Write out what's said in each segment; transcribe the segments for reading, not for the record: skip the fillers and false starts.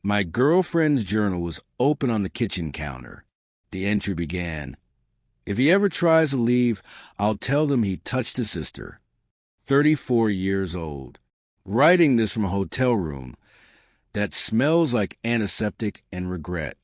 My girlfriend's journal was open on the kitchen counter. The entry began, "If he ever tries to leave, I'll tell them he touched his sister. 34 years old. Writing this from a hotel room that smells like antiseptic and regret.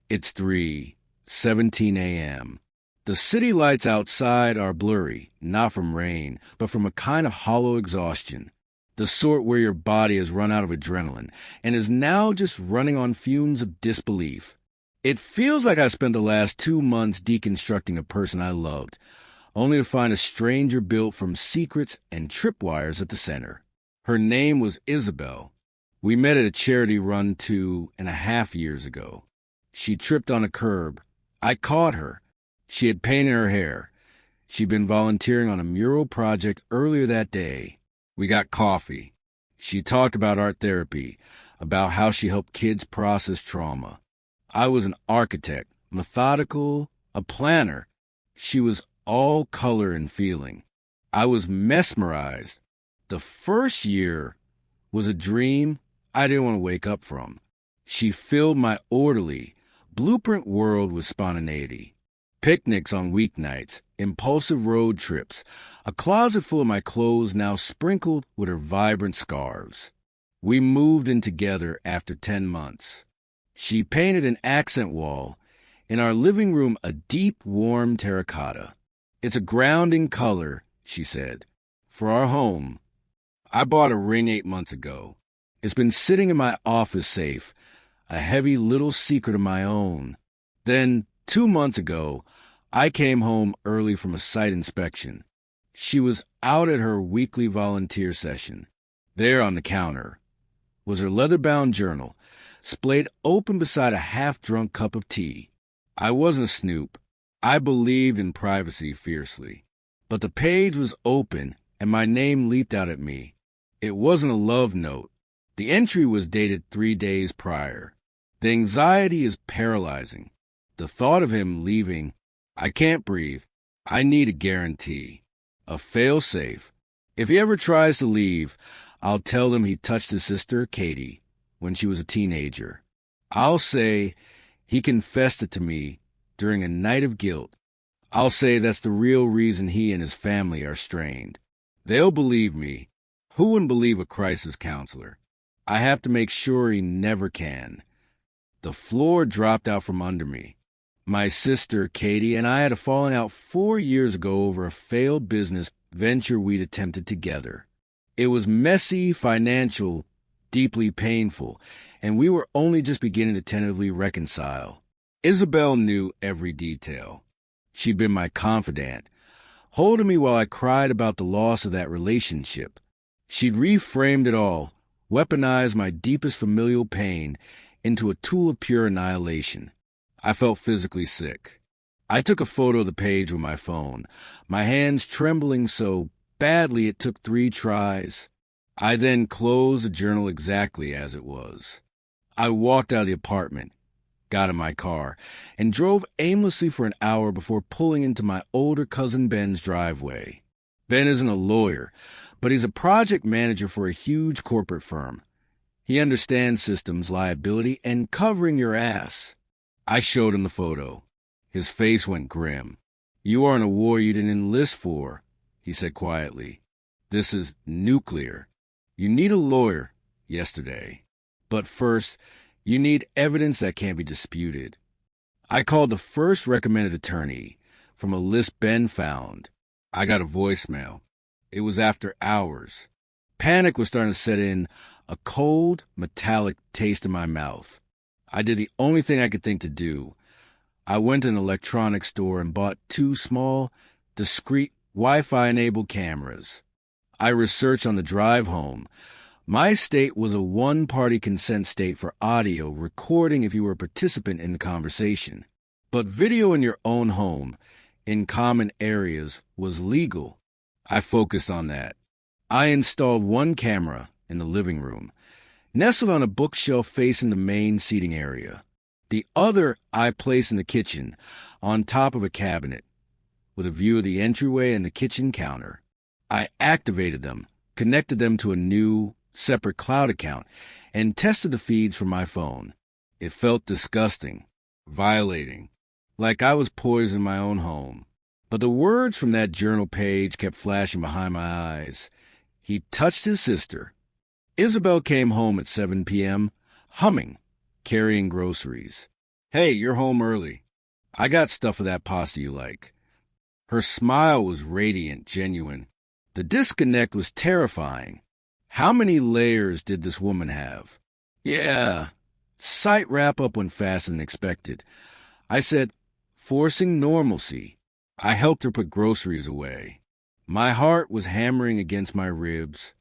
It's 3:17 a.m. The city lights outside are blurry, not from rain, but from a kind of hollow exhaustion. The sort where your body has run out of adrenaline and is now just running on fumes of disbelief. It feels like I spent the last 2 months deconstructing a person I loved, only to find a stranger built from secrets and tripwires at the center. Her name was Isabel. We met at a charity run 2.5 years ago. She tripped on a curb. I caught her. She had painted her hair. She'd been volunteering on a mural project earlier that day. We got coffee. She talked about art therapy, about how she helped kids process trauma. I was an architect, methodical, a planner. She was all color and feeling. I was mesmerized. The first year was a dream I didn't want to wake up from. She filled my orderly, blueprint world with spontaneity. Picnics on weeknights, impulsive road trips, a closet full of my clothes now sprinkled with her vibrant scarves. We moved in together after 10 months. She painted an accent wall, in our living room a deep, warm terracotta. "It's a grounding color," she said, "for our home. I bought a ring 8 months ago. It's been sitting in my office safe, a heavy little secret of my own. Then, 2 months ago, I came home early from a site inspection. She was out at her weekly volunteer session. There on the counter was her leather-bound journal, splayed open beside a half-drunk cup of tea. I wasn't a snoop. I believed in privacy fiercely. But the page was open, and my name leaped out at me. It wasn't a love note. The entry was dated 3 days prior. The anxiety is paralyzing. The thought of him leaving, I can't breathe. I need a guarantee, a fail-safe. If he ever tries to leave, I'll tell him he touched his sister, Katie, when she was a teenager. I'll say he confessed it to me during a night of guilt. I'll say that's the real reason he and his family are strained. They'll believe me. Who wouldn't believe a crisis counselor? I have to make sure he never can. The floor dropped out from under me. My sister, Katie, and I had a falling out 4 years ago over a failed business venture we'd attempted together. It was messy, financial, deeply painful, and we were only just beginning to tentatively reconcile. Isabel knew every detail. She'd been my confidant, holding me while I cried about the loss of that relationship. She'd reframed it all, weaponized my deepest familial pain into a tool of pure annihilation. I felt physically sick. I took a photo of the page with my phone, my hands trembling so badly it took 3 tries. I then closed the journal exactly as it was. I walked out of the apartment, got in my car, and drove aimlessly for an hour before pulling into my older cousin Ben's driveway. Ben isn't a lawyer, but he's a project manager for a huge corporate firm. He understands systems, liability, and covering your ass. I showed him the photo. His face went grim. "You are in a war you didn't enlist for," he said quietly. "This is nuclear. You need a lawyer yesterday. But first, you need evidence that can't be disputed." I called the first recommended attorney from a list Ben found. I got a voicemail. It was after hours. Panic was starting to set in, a cold, metallic taste in my mouth. I did the only thing I could think to do. I went to an electronics store and bought 2 small, discreet Wi-Fi-enabled cameras. I researched on the drive home. My state was a one-party consent state for audio recording if you were a participant in the conversation. But video in your own home, in common areas, was legal. I focused on that. I installed 1 camera in the living room, nestled on a bookshelf facing the main seating area. The other I placed in the kitchen, on top of a cabinet, with a view of the entryway and the kitchen counter. I activated them, connected them to a new, separate cloud account, and tested the feeds from my phone. It felt disgusting, violating, like I was poisoning my own home. But the words from that journal page kept flashing behind my eyes. He touched his sister. Isabel came home at 7 p.m., humming, carrying groceries. Hey, you're home early. I got stuff of that pasta you like. Her smile was radiant, genuine. The disconnect was terrifying. How many layers did this woman have? Yeah. Site wrap-up went faster than expected. I said, forcing normalcy. I helped her put groceries away. My heart was hammering against my ribs.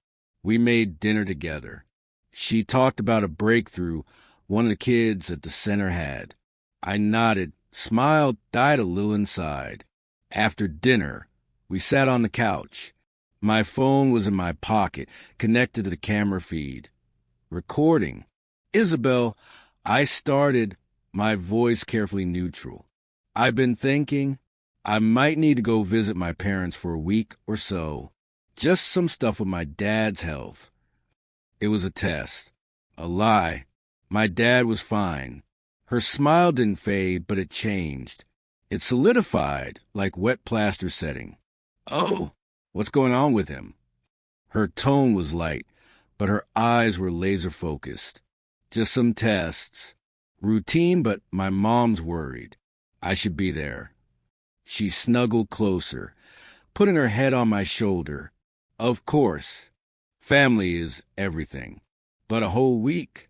We made dinner together. She talked about a breakthrough one of the kids at the center had. I nodded, smiled, died a little inside. After dinner, we sat on the couch. My phone was in my pocket, connected to the camera feed. Recording. Isabel, I started, my voice carefully neutral. I've been thinking I might need to go visit my parents for a week or so. Just some stuff with my dad's health. It was a test. A lie. My dad was fine. Her smile didn't fade, but it changed. It solidified like wet plaster setting. Oh, what's going on with him? Her tone was light, but her eyes were laser-focused. Just some tests. Routine, but my mom's worried. I should be there. She snuggled closer, putting her head on my shoulder. Of course. Family is everything. But a whole week?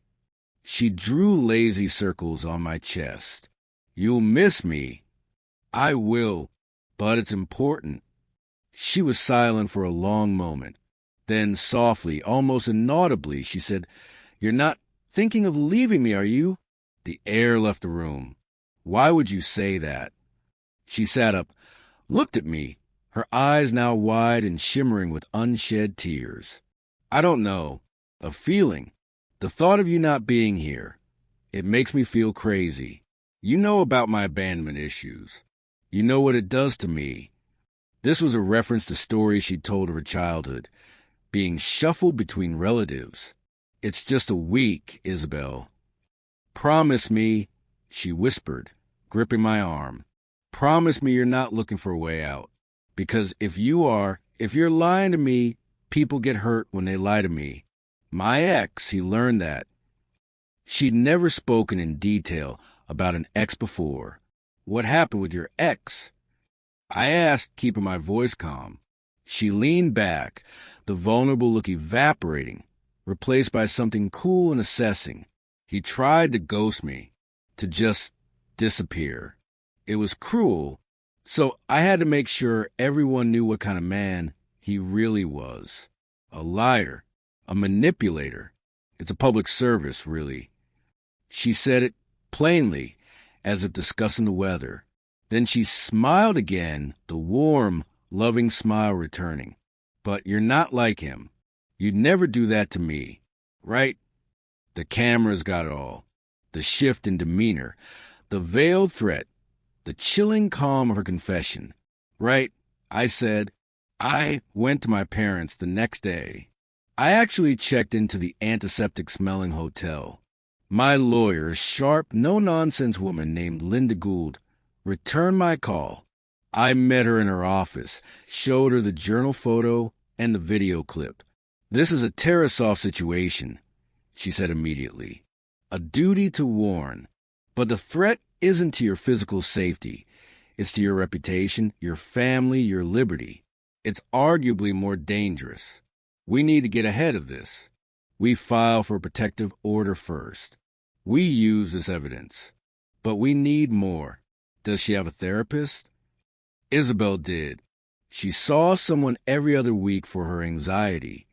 She drew lazy circles on my chest. You'll miss me. I will, but it's important. She was silent for a long moment. Then softly, almost inaudibly, she said, You're not thinking of leaving me, are you? The air left the room. Why would you say that? She sat up, looked at me, her eyes now wide and shimmering with unshed tears. I don't know. A feeling. The thought of you not being here. It makes me feel crazy. You know about my abandonment issues. You know what it does to me. This was a reference to stories she'd told of her childhood, being shuffled between relatives. It's just a week, Isabel. Promise me, she whispered, gripping my arm. Promise me you're not looking for a way out. Because if you're lying to me, people get hurt when they lie to me. My ex, he learned that. She'd never spoken in detail about an ex before. What happened with your ex? I asked, keeping my voice calm. She leaned back, the vulnerable look evaporating, replaced by something cool and assessing. He tried to ghost me, to just disappear. It was cruel, so I had to make sure everyone knew what kind of man he really was. A liar, a manipulator. It's a public service, really. She said it plainly, as if discussing the weather. Then she smiled again, the warm, loving smile returning. But you're not like him. You'd never do that to me, right? The cameras got it all. The shift in demeanor, the veiled threat, the chilling calm of her confession. Right, I said. I went to my parents the next day. I actually checked into the antiseptic-smelling hotel. My lawyer, a sharp, no-nonsense woman named Linda Gould, returned my call. I met her in her office, showed her the journal photo and the video clip. This is a Tarasoff situation, she said immediately. A duty to warn. But the threat isn't to your physical safety. It's to your reputation, your family, your liberty. It's arguably more dangerous. We need to get ahead of this. We file for a protective order first. We use this evidence. But we need more. Does she have a therapist? Isabel did. She saw someone every other week for her anxiety.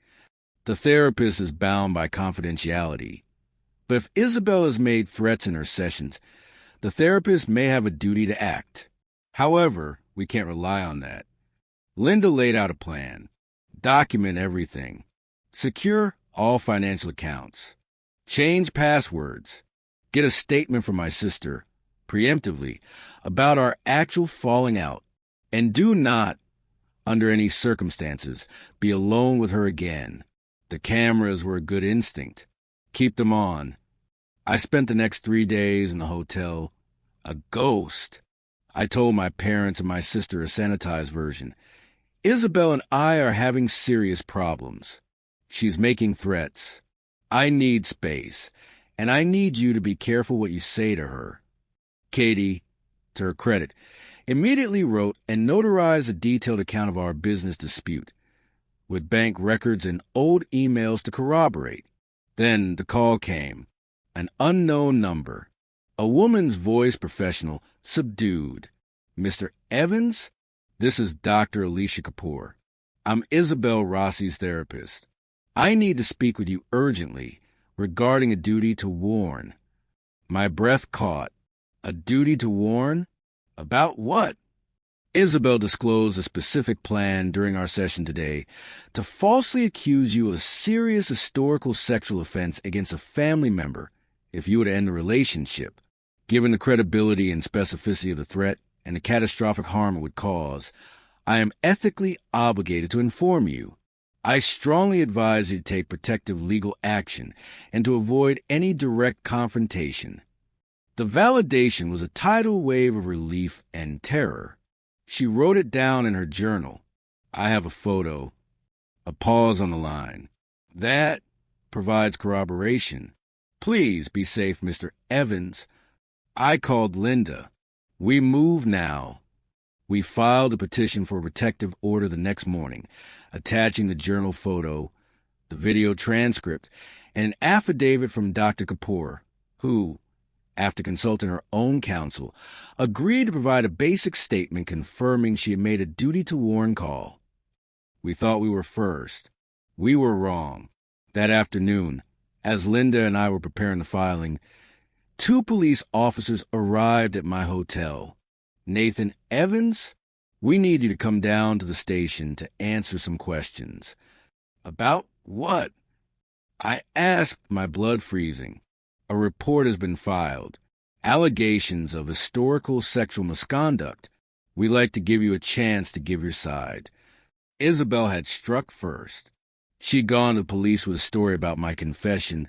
The therapist is bound by confidentiality. But if Isabel has made threats in her sessions, the therapist may have a duty to act. However, we can't rely on that. Linda laid out a plan. Document everything. Secure all financial accounts. Change passwords. Get a statement from my sister, preemptively, about our actual falling out. And do not, under any circumstances, be alone with her again. The cameras were a good instinct. Keep them on. I spent the next 3 days in the hotel. A ghost. I told my parents and my sister a sanitized version. Isabel and I are having serious problems. She's making threats. I need space, and I need you to be careful what you say to her. Katie, to her credit, immediately wrote and notarized a detailed account of our business dispute, with bank records and old emails to corroborate. Then the call came. An unknown number. A woman's voice, professional, subdued. Mr. Evans? This is Dr. Alicia Kapoor. I'm Isabel Rossi's therapist. I need to speak with you urgently regarding a duty to warn. My breath caught. A duty to warn? About what? Isabel disclosed a specific plan during our session today to falsely accuse you of a serious historical sexual offense against a family member if you were to end the relationship. Given the credibility and specificity of the threat and the catastrophic harm it would cause, I am ethically obligated to inform you. I strongly advise you to take protective legal action and to avoid any direct confrontation. The validation was a tidal wave of relief and terror. She wrote it down in her journal. I have a photo. A pause on the line. That provides corroboration. Please be safe, Mr. Evans. I called Linda. We move now. We filed a petition for a protective order the next morning, attaching the journal photo, the video transcript, and an affidavit from Dr. Kapoor, who, after consulting her own counsel, agreed to provide a basic statement confirming she had made a duty-to-warn call. We thought we were first. We were wrong. That afternoon, as Linda and I were preparing the filing, 2 police officers arrived at my hotel. Nathan Evans, we need you to come down to the station to answer some questions. About what? I asked, my blood freezing. A report has been filed. Allegations of historical sexual misconduct. We'd like to give you a chance to give your side. Isabel had struck first. She'd gone to the police with a story about my confession,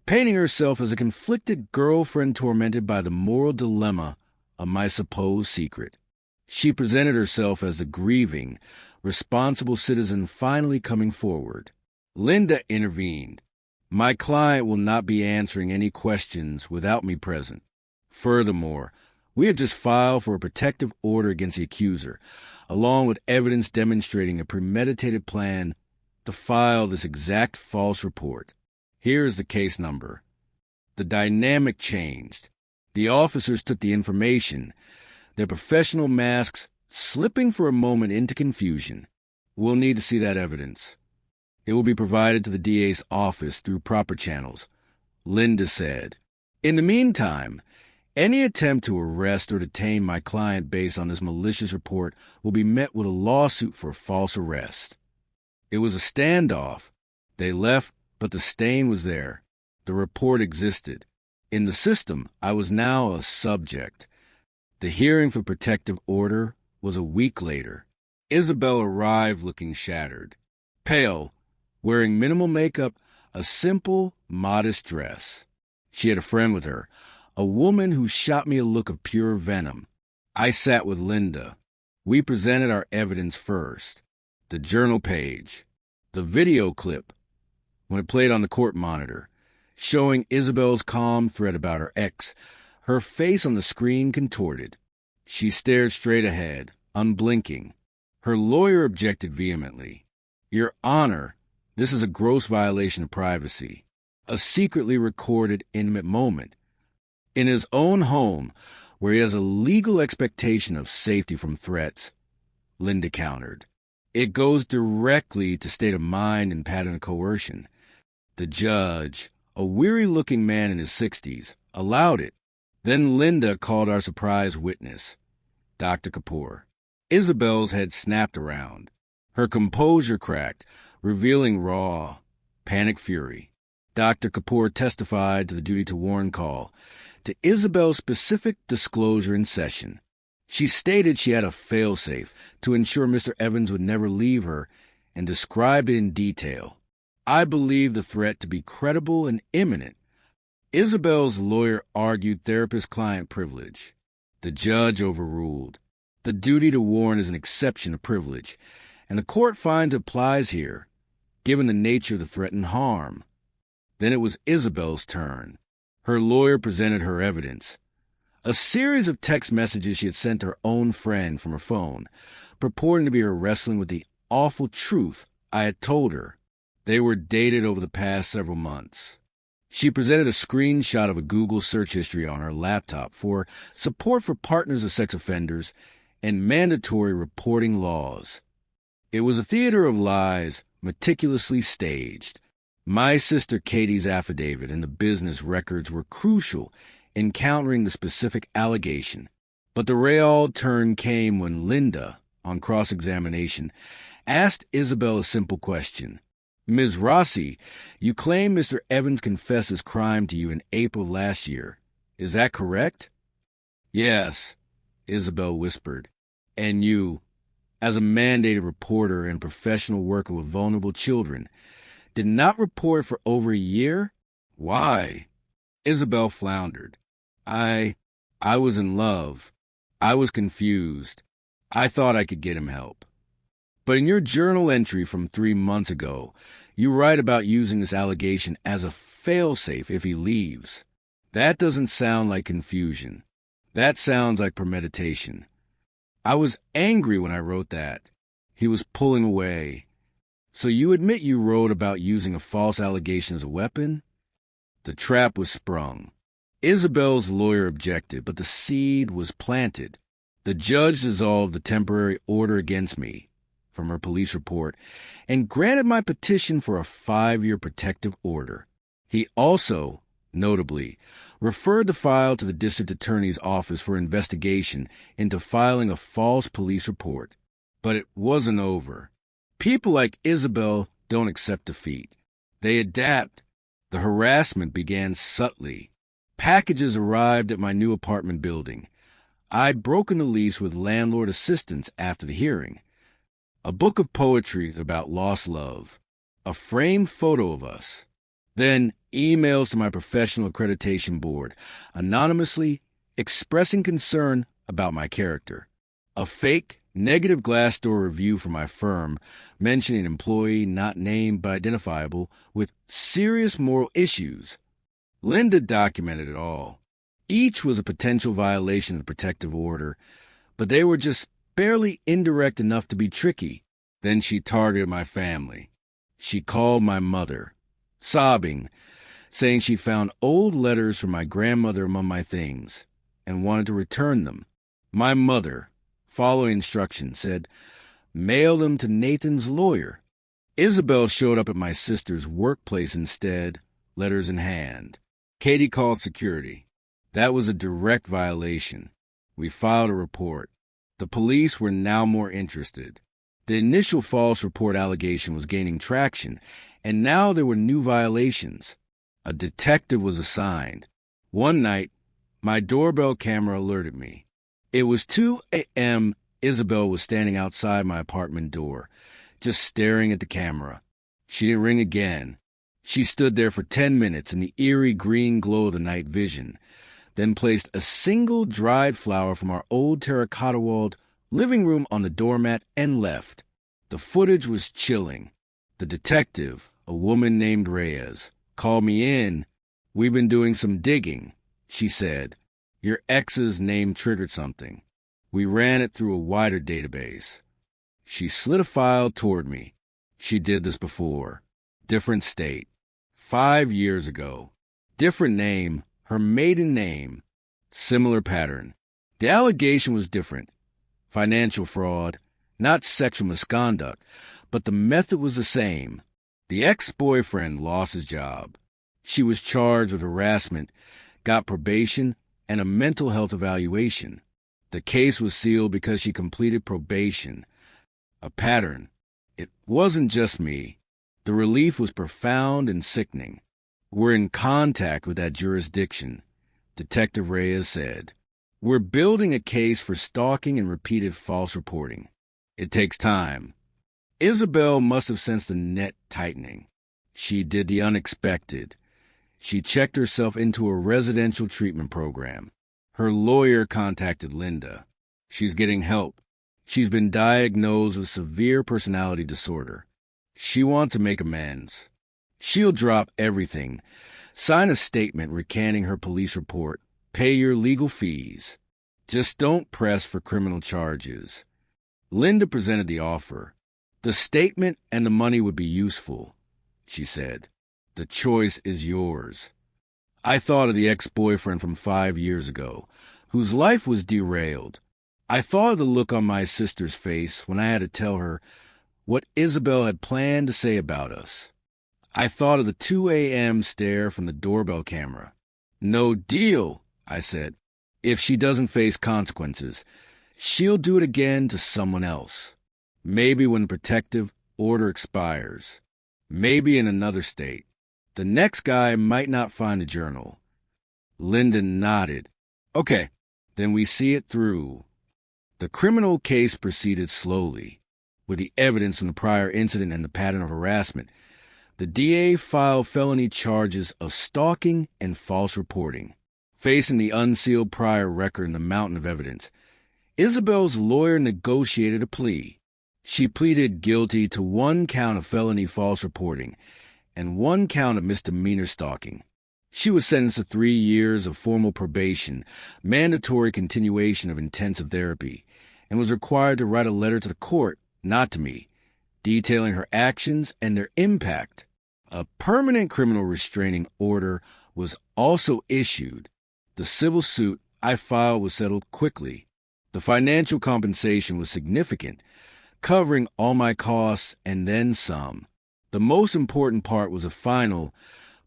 painting herself as a conflicted girlfriend tormented by the moral dilemma of my supposed secret. She presented herself as a grieving, responsible citizen finally coming forward. Linda intervened. My client will not be answering any questions without me present. Furthermore, we had just filed for a protective order against the accuser, along with evidence demonstrating a premeditated plan to file this exact false report. Here is the case number. The dynamic changed. The officers took the information, their professional masks slipping for a moment into confusion. We'll need to see that evidence. It will be provided to the DA's office through proper channels, Linda said. In the meantime, any attempt to arrest or detain my client based on this malicious report will be met with a lawsuit for false arrest. It was a standoff. They left, but the stain was there. The report existed. In the system, I was now a subject. The hearing for protective order was a week later. Isabel arrived looking shattered, pale, wearing minimal makeup, a simple, modest dress. She had a friend with her, a woman who shot me a look of pure venom. I sat with Linda. We presented our evidence first. The journal page, the video clip, when it played on the court monitor, showing Isabel's calm threat about her ex, her face on the screen contorted. She stared straight ahead, unblinking. Her lawyer objected vehemently. Your Honor, this is a gross violation of privacy, a secretly recorded intimate moment. In his own home, where he has a legal expectation of safety from threats, Linda countered. It goes directly to state of mind and pattern of coercion. The judge, a weary-looking man in his 60s, allowed it. Then Linda called our surprise witness, Dr. Kapoor. Isabel's head snapped around. Her composure cracked, revealing raw, panic fury. Dr. Kapoor testified to the duty-to-warn call, to Isabel's specific disclosure in session. She stated she had a fail-safe to ensure Mr. Evans would never leave her and described it in detail. I believe the threat to be credible and imminent. Isabel's lawyer argued therapist-client privilege. The judge overruled. The duty to warn is an exception to privilege, and the court finds it applies here, given the nature of the threatened harm. Then it was Isabel's turn. Her lawyer presented her evidence. A series of text messages she had sent to her own friend from her phone, purporting to be her wrestling with the awful truth I had told her. They were dated over the past several months. She presented a screenshot of a Google search history on her laptop for support for partners of sex offenders and mandatory reporting laws. It was a theater of lies, meticulously staged. My sister Katie's affidavit and the business records were crucial in countering the specific allegation. But the real turn came when Linda, on cross-examination, asked Isabel a simple question. Ms. Rossi, you claim Mr. Evans confessed his crime to you in April last year. Is that correct? Yes, Isabel whispered. And you, as a mandated reporter and professional worker with vulnerable children, did not report for over a year? Why? Isabel floundered. I was in love. I was confused. I thought I could get him help. But in your journal entry from 3 months ago, you write about using this allegation as a failsafe if he leaves. That doesn't sound like confusion. That sounds like premeditation. I was angry when I wrote that. He was pulling away. So you admit you wrote about using a false allegation as a weapon? The trap was sprung. Isabel's lawyer objected, but the seed was planted. The judge dissolved the temporary order against me from her police report and granted my petition for a 5-year protective order. He also, notably, referred the file to the district attorney's office for investigation into filing a false police report. But it wasn't over. People like Isabel don't accept defeat. They adapt. The harassment began subtly. Packages arrived at my new apartment building. I'd broken the lease with landlord assistance after the hearing. A book of poetry about lost love. A framed photo of us. Then emails to my professional accreditation board, anonymously expressing concern about my character. A fake, negative Glassdoor review from my firm mentioning an employee not named but identifiable with serious moral issues. Linda documented it all. Each was a potential violation of the protective order, but they were just barely indirect enough to be tricky. Then she targeted my family. She called my mother, sobbing, saying she found old letters from my grandmother among my things and wanted to return them. My mother, following instructions, said, mail them to Nathan's lawyer. Isabel showed up at my sister's workplace instead, letters in hand. Katie called security. That was a direct violation. We filed a report. The police were now more interested. The initial false report allegation was gaining traction, and now there were new violations. A detective was assigned. One night, my doorbell camera alerted me. It was 2 a.m. Isabel was standing outside my apartment door, just staring at the camera. She didn't ring again. She stood there for 10 minutes in the eerie green glow of the night vision, then placed a single dried flower from our old terracotta-walled living room on the doormat and left. The footage was chilling. The detective, a woman named Reyes, called me in. We've been doing some digging, she said. Your ex's name triggered something. We ran it through a wider database. She slid a file toward me. She did this before. Different state. 5 years ago. Different name. Her maiden name. Similar pattern. The allegation was different. Financial fraud, not sexual misconduct, but the method was the same. The ex-boyfriend lost his job. She was charged with harassment, got probation, and a mental health evaluation. The case was sealed because she completed probation. A pattern. It wasn't just me. The relief was profound and sickening. We're in contact with that jurisdiction, Detective Reyes said. We're building a case for stalking and repeated false reporting. It takes time. Isabel must have sensed the net tightening. She did the unexpected. She checked herself into a residential treatment program. Her lawyer contacted Linda. She's getting help. She's been diagnosed with severe personality disorder. She wants to make amends. She'll drop everything, sign a statement recanting her police report, pay your legal fees. Just don't press for criminal charges. Linda presented the offer. The statement and the money would be useful, she said. The choice is yours. I thought of the ex-boyfriend from 5 years ago, whose life was derailed. I thought of the look on my sister's face when I had to tell her what Isabel had planned to say about us. I thought of the 2 a.m. stare from the doorbell camera. No deal, I said. If she doesn't face consequences, she'll do it again to someone else. Maybe when the protective order expires. Maybe in another state. The next guy might not find the journal. Linda nodded. Okay, then we see it through. The criminal case proceeded slowly. With the evidence from the prior incident and the pattern of harassment, the DA filed felony charges of stalking and false reporting. Facing the unsealed prior record and the mountain of evidence, Isabel's lawyer negotiated a plea. She pleaded guilty to 1 count of felony false reporting and 1 count of misdemeanor stalking. She was sentenced to 3 years of formal probation, mandatory continuation of intensive therapy, and was required to write a letter to the court, not to me, detailing her actions and their impact. A permanent criminal restraining order was also issued. The civil suit I filed was settled quickly. The financial compensation was significant, covering all my costs and then some. The most important part was a final,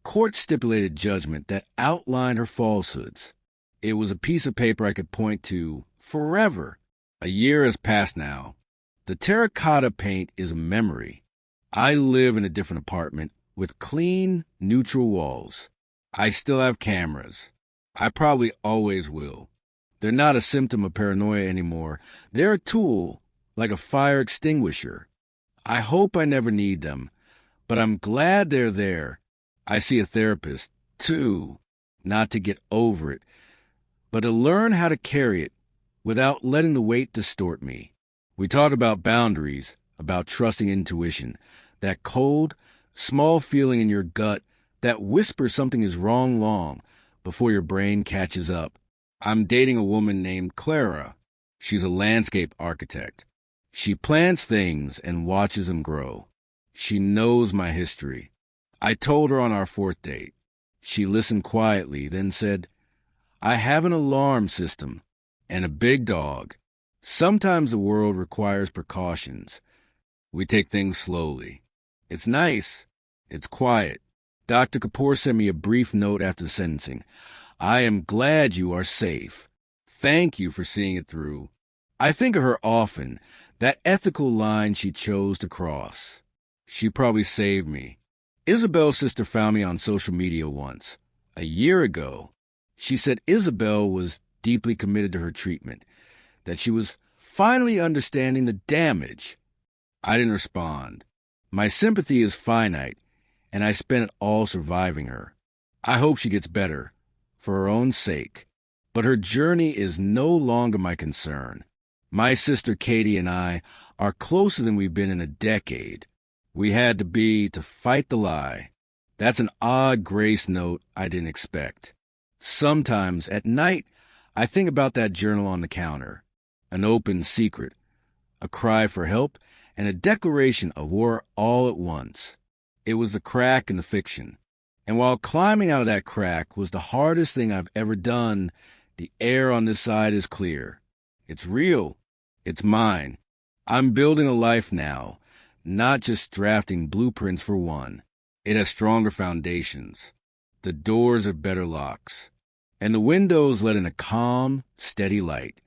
court-stipulated judgment that outlined her falsehoods. It was a piece of paper I could point to forever. A year has passed now. The terracotta paint is a memory. I live in a different apartment with clean, neutral walls. I still have cameras. I probably always will. They're not a symptom of paranoia anymore. They're a tool, like a fire extinguisher. I hope I never need them, but I'm glad they're there. I see a therapist, too, not to get over it, but to learn how to carry it without letting the weight distort me. We talk about boundaries, about trusting intuition, that cold, small feeling in your gut that whispers something is wrong long before your brain catches up. I'm dating a woman named Clara. She's a landscape architect. She plants things and watches them grow. She knows my history. I told her on our 4th date. She listened quietly, then said, I have an alarm system and a big dog. Sometimes the world requires precautions. We take things slowly. It's nice. It's quiet. Dr. Kapoor sent me a brief note after the sentencing. I am glad you are safe. Thank you for seeing it through. I think of her often, that ethical line she chose to cross. She probably saved me. Isabel's sister found me on social media once, a year ago. She said Isabel was deeply committed to her treatment, that she was finally understanding the damage. I didn't respond. My sympathy is finite, and I spent it all surviving her. I hope she gets better, for her own sake. But her journey is no longer my concern. My sister Katie and I are closer than we've been in a decade. We had to be to fight the lie. That's an odd grace note I didn't expect. Sometimes, at night, I think about that journal on the counter. An open secret, a cry for help, and a declaration of war all at once. It was the crack in the fiction. And while climbing out of that crack was the hardest thing I've ever done, the air on this side is clear. It's real. It's mine. I'm building a life now, not just drafting blueprints for one. It has stronger foundations. The doors have better locks. And the windows let in a calm, steady light.